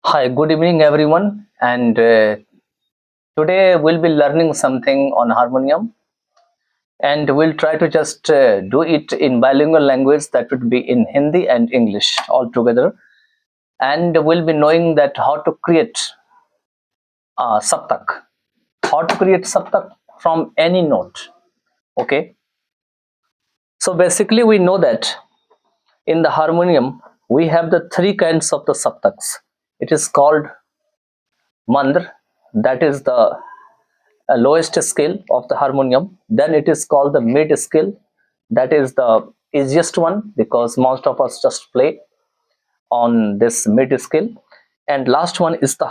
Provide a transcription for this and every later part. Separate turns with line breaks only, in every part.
Hi, good evening, everyone. And today we'll be learning something on harmonium, and we'll try to just do it in bilingual language, that would be in Hindi and English all together. And we'll be knowing that how to create saptak, how to create saptak from any note. Okay. So basically, we know that in the harmonium we have the three kinds of the saptaks. It is called mandr, that is the lowest scale of the harmonium. Then it is called the mid scale, that is the easiest one because most of us just play on this mid scale. And last one is the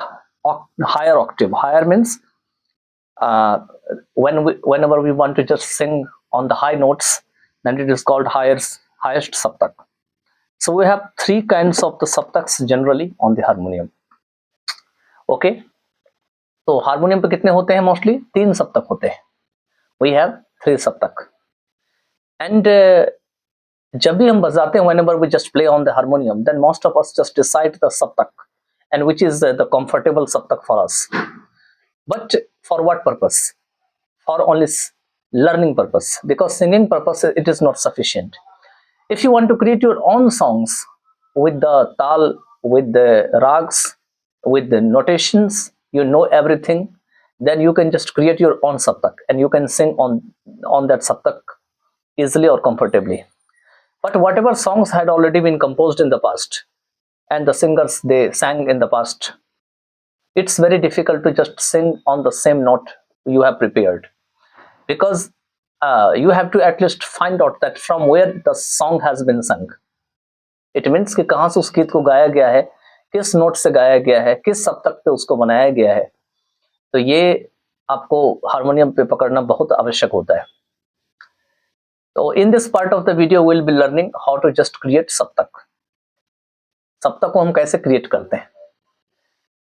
higher octave. Higher means uh, whenever we want to just sing on the high notes, then it is called highest saptak. So we have three kinds of the saptaks generally on the harmonium. Okay. तो harmonium पे कितने होते हैं? Mostly तीन सप्तक होते हैं. We have three सप्तक. एंड जब भी हम बजाते हैं, whenever we just play on the harmonium, then most of us just decide the saptak, and which is the comfortable saptak for us. But for what purpose? For only learning purpose, because singing purpose it is not sufficient. If you want to create your own songs with the tal, with the rags, with the notations, you know everything, then you can just create your own saptak and you can sing on that saptak easily or comfortably. But whatever songs had already been composed in the past and the singers they sang in the past, it's very difficult to just sing on the same note you have prepared, because you have to at least find out that from where the song has been sung. It means कि कहाँ से उस गीत को गाया गया है, किस नोट से गाया गया है, किस सप्तक पे उसको बनाया गया है. तो ये आपको हारमोनियम पे पकड़ना बहुत आवश्यक होता है. तो in this part of the video we'll be learning how to just create सप्तक. सप्तक को हम कैसे क्रिएट करते हैं?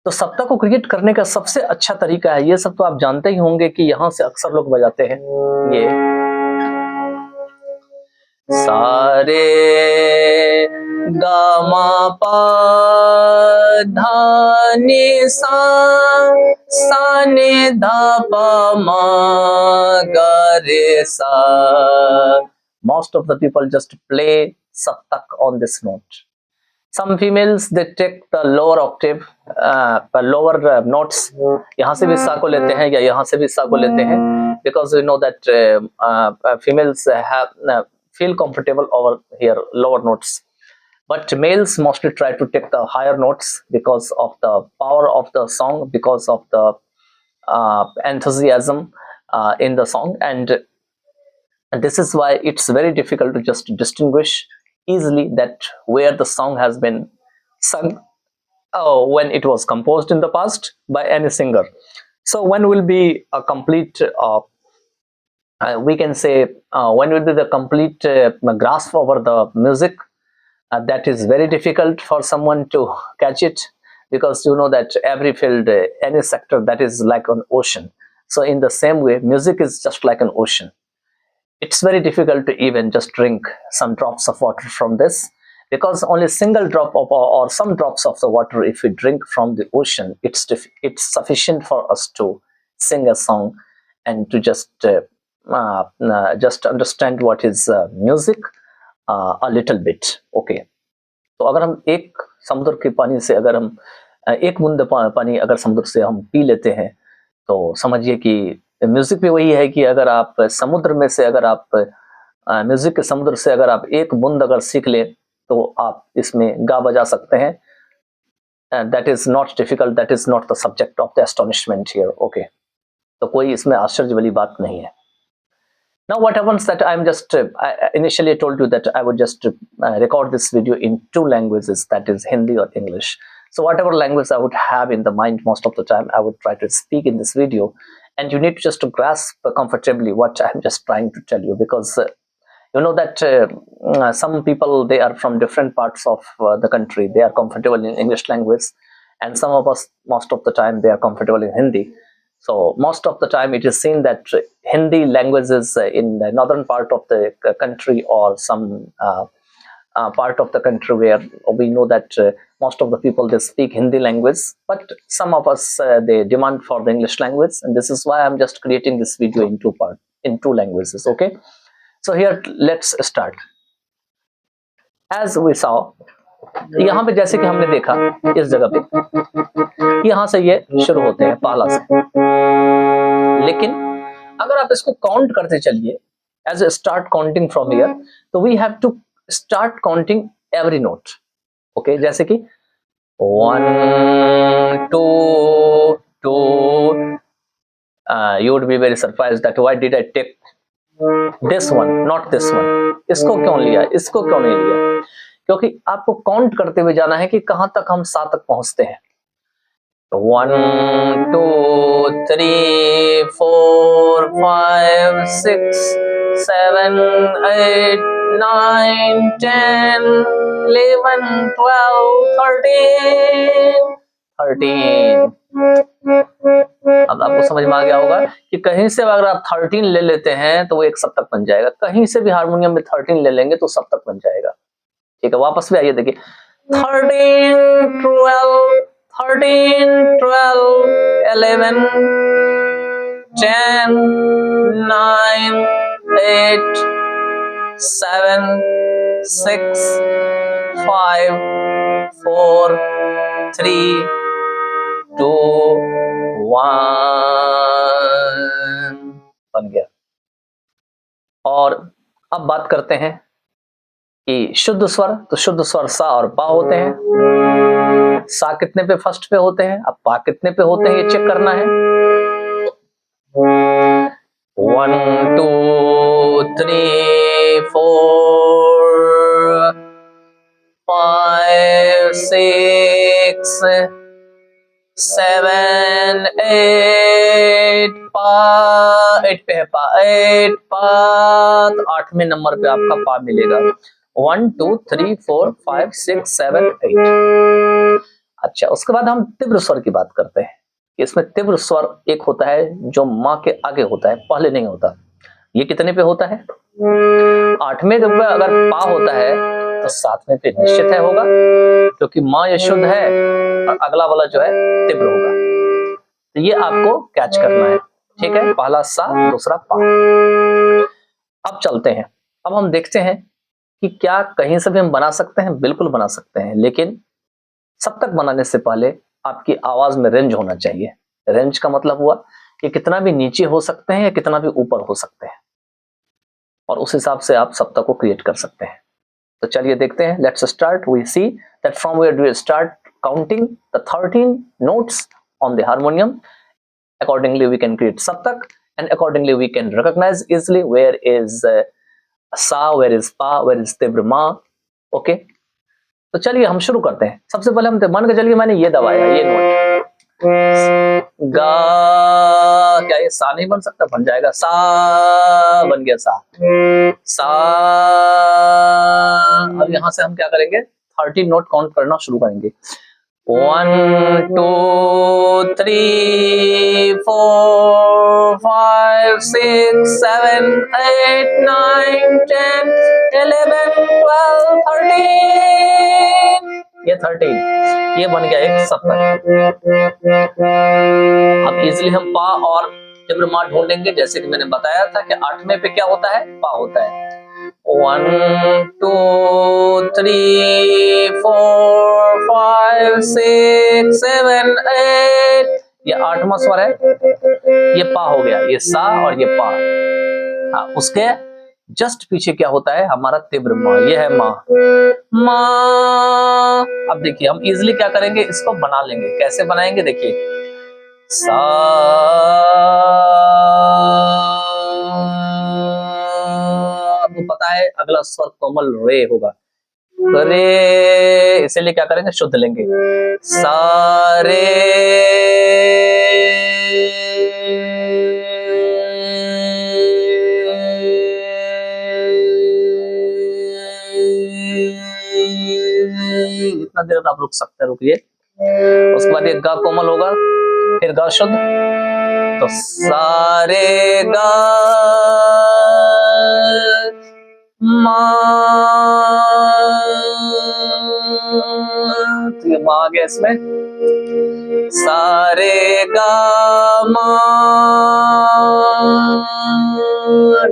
तो सप्तक को क्रिएट करने का सबसे अच्छा तरीका है, ये सब तो आप जानते ही होंगे कि यहाँ से अक्सर लोग बजाते हैं ये सारे गामा पा धा नि सा नि धा पा मा गा रे सा. Most of the people just play saptak on this note. Some females they take the lower octave, lower notes. यहाँ से भी सा को लेते हैं या यहाँ से भी सा को लेते हैं, because we know that females have feel comfortable over here lower notes, but males mostly try to take the higher notes because of the power of the song, because of the enthusiasm in the song, and this is why it's very difficult to just distinguish easily that where the song has been sung when it was composed in the past by any singer. So when will be a complete we can say when will be the complete grasp over the music, that is very difficult for someone to catch it, because you know that every field, any sector, that is like an ocean. So in the same way, music is just like an ocean. It's very difficult to even just drink some drops of water from this, because only single drop of or some drops of the water, if we drink from the ocean, it's sufficient for us to sing a song and to just understand what is music a little bit. Okay. तो अगर हम एक समुद्र के पानी से अगर हम एक बूंद पानी अगर समुद्र से हम पी लेते हैं, तो समझिए कि म्यूजिक भी वही है कि अगर आप समुद्र में से अगर आप म्यूजिक के समुद्र से अगर आप एक बूंद अगर सीख ले, तो आप इसमें गा बजा सकते हैं. That is not difficult, that is not the subject of the astonishment here. Okay, तो कोई इसमें आश्चर्य वाली बात नहीं है. Now what happens that I'm just I initially told you that I would just record this video in two languages, that is Hindi or English. So whatever language I would have in the mind, most of the time I would try to speak in this video, and you need just to grasp comfortably what I'm just trying to tell you, because you know that some people, they are from different parts of the country, they are comfortable in English language, and some of us most of the time they are comfortable in Hindi. So most of the time it is seen that Hindi language is in the northern part of the country, or some part of the country where we know that most of the people they speak Hindi language, but some of us they demand for the English language, and this is why I'm just creating this video in two languages. Okay, so here let's start. As we saw, यहाँ पे जैसे कि हमने देखा इस जगह पे यहाँ से ये शुरू होते हैं पहला से, लेकिन अगर आप इसको काउंट करते चलिए as a start counting from here, तो we have to start counting every note. Okay, जैसे कि 1 2 2. You would be very surprised that why did I take this one, not this one. इसको क्यों लिया, इसको क्यों नहीं लिया? क्योंकि आपको काउंट करते हुए जाना है कि कहां तक हम सा तक पहुंचते हैं. 1 2 3 4 5 6 7 8 9 10 11 12 13. अब आपको समझ में आ गया होगा कि कहीं से अगर आप 13 ले लेते हैं तो वो एक सप्तक बन जाएगा, कहीं से भी हारमोनियम में 13 ले लेंगे तो सप्तक बन जाएगा. ठीक है, वापस भी आइए, देखिए 13 12 13 12 11 10 9 8 7 6 5 4 3 2 1 बन गया. और अब बात करते हैं कि शुद्ध स्वर, तो शुद्ध स्वर सा और पा होते हैं. सा कितने पे फर्स्ट पे होते हैं, अब पा कितने पे होते हैं ये चेक करना है. 1 2 3 4 5 6 7 8 पा, 8 पे है पा, 8 पा, तो 8वें नंबर पे आपका पा मिलेगा. 1 2 3 4 5 6 7 8. अच्छा, उसके बाद हम तीव्र स्वर की बात करते हैं. इसमें तीव्र स्वर एक होता है जो माँ के आगे होता है, पहले नहीं होता. ये कितने पे होता है? 8वें पे अगर पा होता है तो 7वें पे निश्चित है होगा, क्योंकि माँ ये शुद्ध है और अगला वाला जो है तीव्र होगा. तो ये आपको कैच करना है. ठीक है, पहला सा, दूसरा पा. अब चलते हैं, अब हम देखते हैं कि क्या कहीं से भी हम बना सकते हैं. बिल्कुल बना सकते हैं, लेकिन सप्तक बनाने से पहले आपकी आवाज में रेंज होना चाहिए. रेंज का मतलब हुआ कि कितना भी नीचे हो सकते हैं या कितना भी ऊपर हो सकते हैं, और उस हिसाब से आप सप्तक को क्रिएट कर सकते हैं. तो चलिए देखते हैं. Let's start. We see that from where do we start counting the 13 notes on the harmonium. Accordingly we can create saptak, and accordingly we can recognize easily where is sa, where is pa, where is tibr ma. Okay, तो चलिए हम शुरू करते हैं. सबसे पहले हम मान के चलिए मैंने ये दबाया, ये नोट गा, क्या ये सा नहीं बन सकता? बन जाएगा. सा बन गया, सा सा. अब यहां से हम क्या करेंगे? 13 नोट काउंट करना शुरू करेंगे. 1 2 3 4 5 6 7 8 9 10 11 12 13. ये 13, ये बन गया एक सप्तक. अब इजिली हम पा और तीव्र मा ढूंढेंगे. जैसे कि मैंने बताया था कि 8वें पे क्या होता है? पा होता है. 1 2 3 4 5 6 7 8. ये 8वां स्वर है, ये पा हो गया, ये सा और ये पा. हाँ, उसके जस्ट पीछे क्या होता है? हमारा तीव्र मा. ये है मा, मा. अब देखिए हम इजिली क्या करेंगे, इसको बना लेंगे. कैसे बनाएंगे? देखिए, सा आपको पता है अगला स्वर कोमल रे होगा, रे. इसीलिए क्या करेंगे? शुद्ध लेंगे. सा रे. इतना देर आप रुक सकते हैं, रुकिए. उसके बाद एक गा कोमल होगा, फिर गा शुद्ध. तो सारे गा मा तो ये मा आ गया इसमें, सारे गा मा,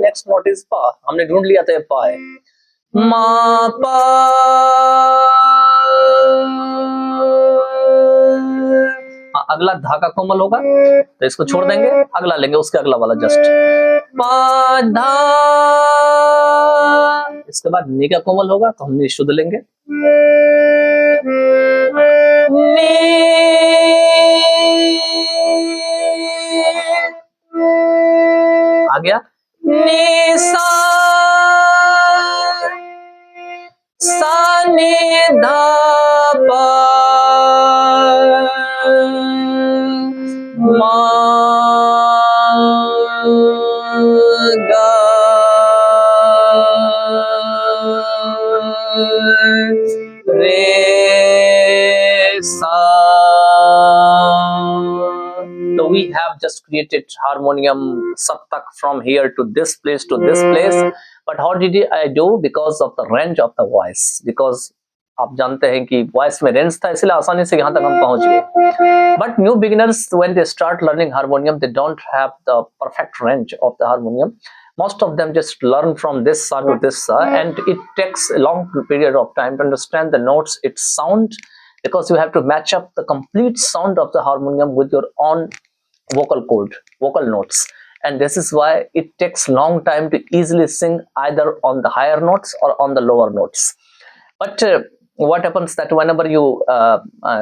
नेक्स्ट नोट इज पा, हमने ढूंढ लिया था ये पा है, मा पा, अगला धा का कोमल होगा तो इसको छोड़ देंगे, अगला लेंगे उसके अगला वाला जस्ट पा धा, इसके बाद नी का कोमल होगा तो हम नी शुद्ध लेंगे, नी आ गया, नी सा, सा नी धा पा, मा गा रे सा. So we have just created harmonium saptak from here to this place to this place. But how did I do? Because of the range of the voice. Because आप जानते हैं कि वॉइस में रेंज था, इसलिए आसानी से यहाँ तक हम पहुंच गए. But new beginners when they start learning harmonium they don't have the perfect range of the harmonium. Most of them just learn from this sa to this sa, and it takes a long period of time to understand the notes, its sound, because you have to match up the complete sound of the harmonium with your own vocal cord, vocal notes. And this is why it takes long time to easily sing either on the higher notes or on the lower notes. But what happens that whenever you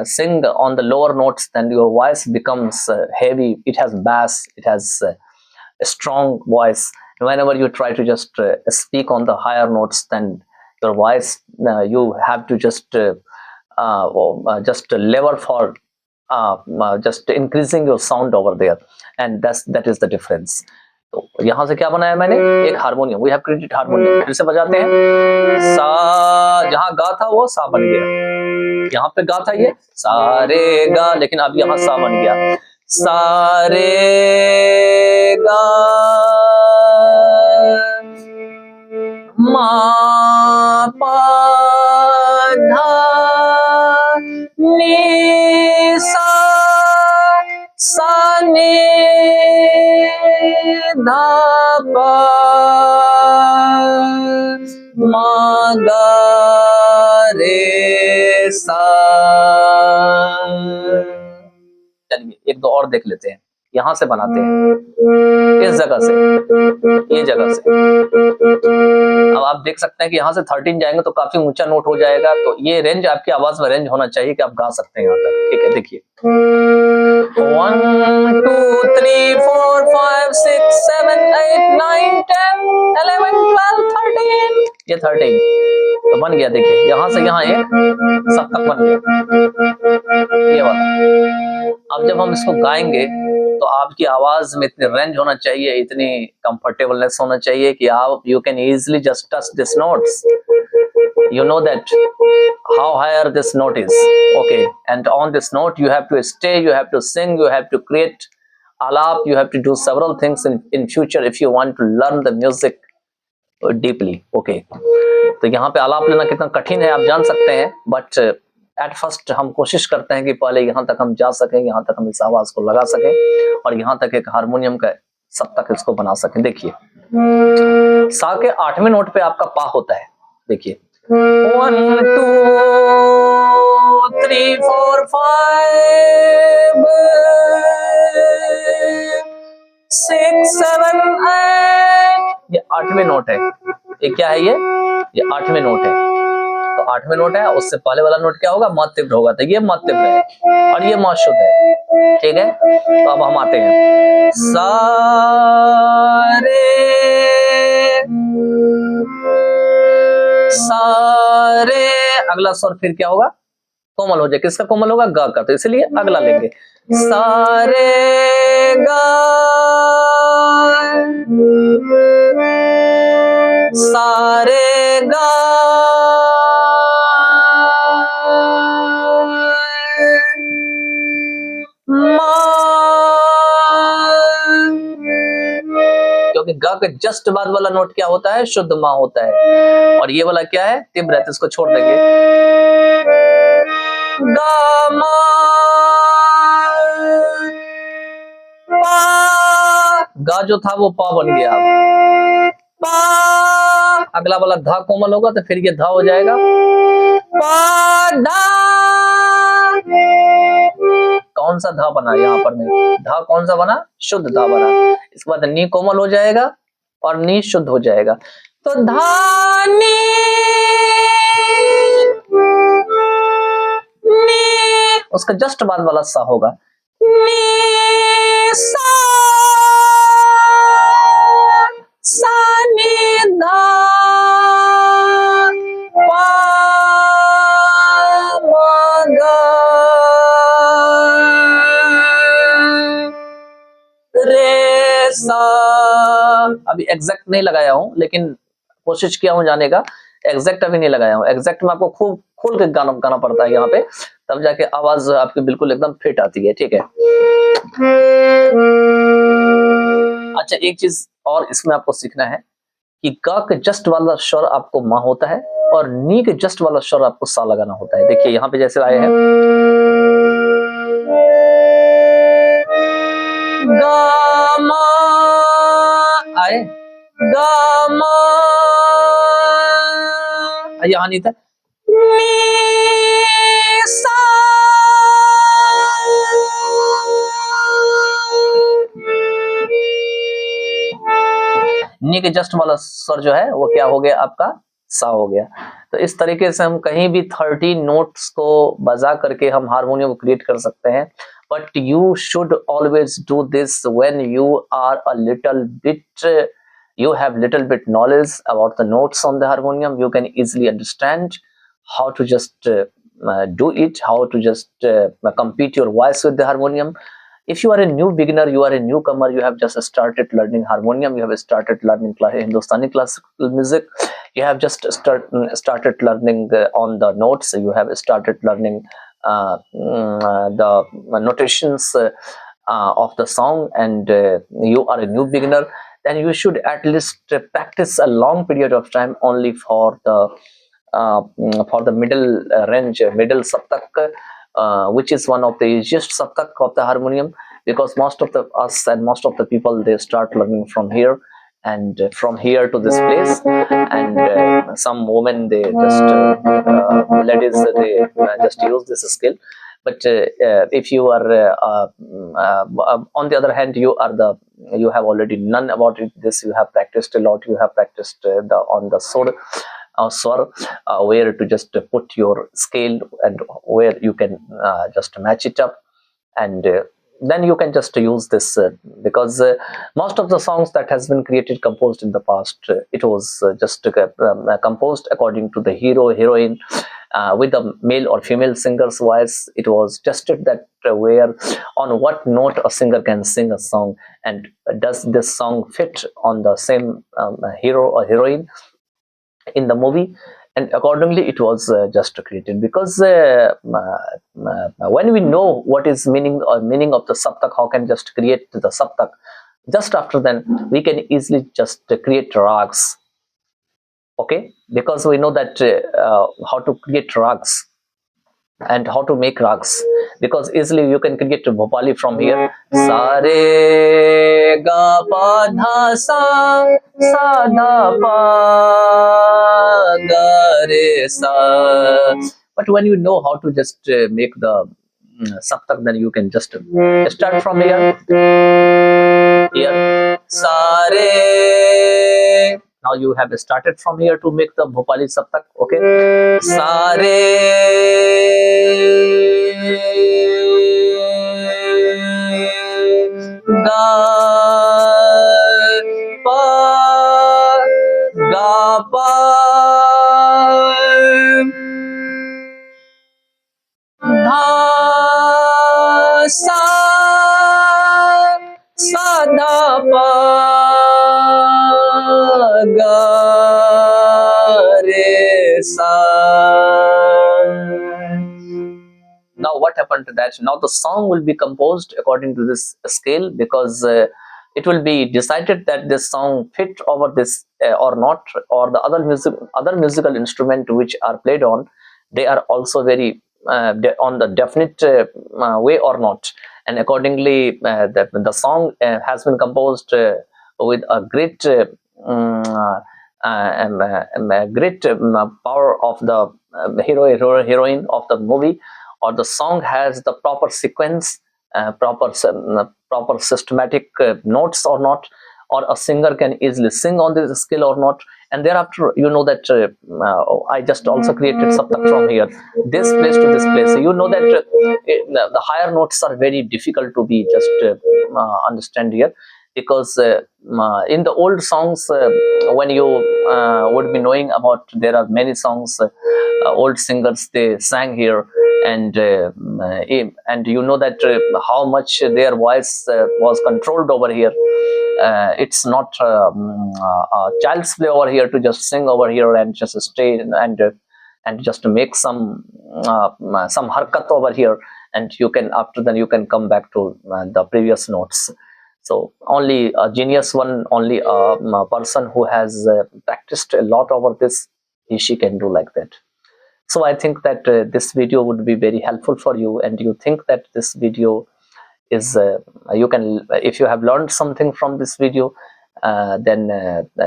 sing on the lower notes, then your voice becomes heavy, it has bass, it has a strong voice. Whenever you try to just speak on the higher notes, then your voice, you have to just lever for just increasing your sound over there, and that is the difference. तो यहाँ से क्या बनाया मैंने, एक harmonium, we have created harmonium. फिर से बजाते हैं, सा, जहाँ गा था वो सा बन गया, यहाँ पे गा था ये सा रे गा, लेकिन अब यहाँ सा बन गया, सा रे गा मा पा धा नी सा, सा नी धा पा मा गा रे सा. चलिए एक दो और देख लेते हैं, यहां से बनाते हैं, इस जगह से, ये जगह से. अब आप देख सकते हैं कि यहाँ से 13 जाएंगे तो काफी ऊंचा नोट हो जाएगा, तो ये रेंज आपकी आवाज में रेंज होना चाहिए कि आप गा सकते हैं यहाँ तक. ठीक है, देखिए 1 2 3 4 5 6 7 8 9 10 11 12 13, ये 13 तो बन गया. देखिए यहाँ से यहाँ एक सप्तक बन गया, ये वाला. अब जब हम इसको गाएंगे तो आपकी आवाज में इतनी रेंज होना चाहिए, इतनी कंफर्टेबलनेस होना चाहिए कि आप you can easily just touch this notes. You know that how higher this note is, okay, and on this note you have to stay, you have to sing, you have to create alap, you have to do several things in future if you want to learn the music deeply, okay. तो यहाँ पे आलाप लेना कितना कठिन है आप जान सकते हैं, बट एट फर्स्ट हम कोशिश करते हैं कि पहले यहाँ तक हम जा सकें, यहाँ तक हम इस आवाज को लगा सकें और यहाँ तक एक हारमोनियम का सप्तक इसको बना सकें. देखिए सा के 8वें नोट पे आपका पा होता है. देखिए 1 2 3 4 5 6 7 8, ये 8वें नोट है. ये क्या है, ये 8वें नोट है. तो 8वें नोट है, उससे पहले वाला नोट क्या होगा, म तीव्र होगा. तो ये म तीव्र है और ये म शुद्ध है. ठीक है, तो अब हम आते हैं सा रे सा रे, अगला स्वर फिर क्या होगा, कोमल हो जाए. किसका कोमल होगा, गा का, तो इसलिए अगला लेंगे सा रे गा सा रे गा मा, क्योंकि गा के जस्ट बाद वाला नोट क्या होता है, शुद्ध मा होता है, और ये वाला क्या है, तीव्र है, तो इसको छोड़ देंगे Ga ma पा, गा जो था वो पा बन गया। अब पा, अगला वाला धा कोमल होगा तो फिर ये धा हो जाएगा। पा धा, कौन सा धा बना यहाँ पर नहीं, धा कौन सा बना, शुद्ध धा बना। इसके बाद नी कोमल हो जाएगा और नी शुद्ध हो जाएगा। तो धा नी, नी, उसका जस्ट बाद वाला सा होगा, नी सा, सा नी धा पा मा गा रे सा। अभी एग्जैक्ट नहीं लगाया हूं, लेकिन कोशिश किया हूं जाने का। एग्जैक्ट अभी नहीं लगाया हूं, एग्जैक्ट में आपको खूब खोल के गाना पड़ता है यहाँ पे, तब जाके आवाज आपकी बिल्कुल एकदम फिट आती है। ठीक है, अच्छा एक चीज और इसमें आपको सीखना है कि गा के जस्ट वाला स्वर आपको मा होता है और नी के जस्ट वाला स्वर आपको सा लगाना होता है। देखिए यहाँ पे जैसे आए हैं, गा मा आए, गा मा, यहाँ नहीं था, नी सा, नी के जस्ट वाला स्वर जो है वो क्या हो गया आपका, सा हो गया। तो इस तरीके से हम कहीं भी 30 नोट्स को बजा करके हम हारमोनियम को क्रिएट कर सकते हैं। But you should always do this when you are a little bit, you have little bit knowledge about the notes on the harmonium. You can easily understand how to just do it, how to just compete your voice with the harmonium. If you are a new beginner, you are a newcomer, you have just started learning harmonium, you have started learning Hindustani classical music, you have just started learning on the notes, you have started learning the notations of the song, and you are a new beginner, then you should at least practice a long period of time only for the middle range, middle saptak, which is one of the easiest saptak of the harmonium, because most of us and most of the people, they start learning from here, and from here to this place, and some women, they just ladies, they just use this skill. But if you are on the other hand, you have already known about this, you have practiced a lot, you have practiced on the swar, where to just put your scale and where you can just match it up, and then you can just use this, because most of the songs that has been composed in the past, it was just composed according to the hero heroine, with a male or female singer's voice. It was tested that where on what note a singer can sing a song, and does this song fit on the same hero or heroine in the movie, and accordingly it was just created. Because when we know what is meaning of the saptak, how can just create the saptak, just after then we can easily just create rags. Okay, because we know that how to create rags and how to make rags, because easily you can create Bhopali from here, sa re ga pa dha sa, sa dha pa ga re sa. But when you know how to just make the saptak, then you can just start from here, sa re. Now you have started from here to make the Bhopali saptak. Okay, sa re ga pa dha sa, sa dha pa ga re sa. Now what happened to that? Now the song will be composed according to this scale, because it will be decided that this song fit over this or not, or the other musical instrument which are played on, they are also very on the definite way or not, and accordingly the song has been composed with a great great power of the heroine of the movie, or the song has the proper sequence, proper systematic notes or not, or a singer can easily sing on this skill or not. And thereafter, you know that I just also created saptak from here, this place to this place. You know that the higher notes are very difficult to be just understand here, because in the old songs, when you would be knowing about, there are many songs, old singers, they sang here, and you know that how much their voice was controlled over here. It's not child's play over here to just sing over here and just stay and just make some harkat over here, and you can, after then you can come back to the previous notes. So only a genius one, only a person who has practiced a lot over this, she can do like that. So I think that this video would be very helpful for you, and you think that this video is you can, if you have learned something from this video, then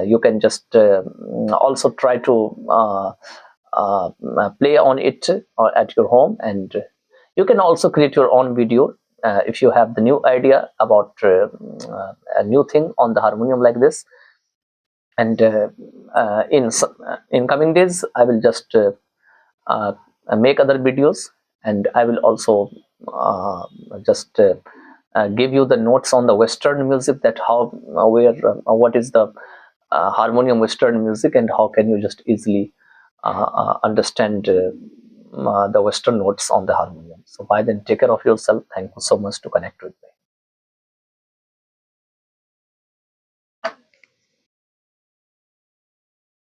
you can just also try to play on it or at your home, and you can also create your own video if you have the new idea about a new thing on the harmonium like this. And in coming days, I will just make other videos, and I will also just give you the notes on the Western music, that how what is the harmonium Western music, and how can you just easily understand the Western notes on the harmonium. So by then, take care of yourself. Thank you so much to connect with me.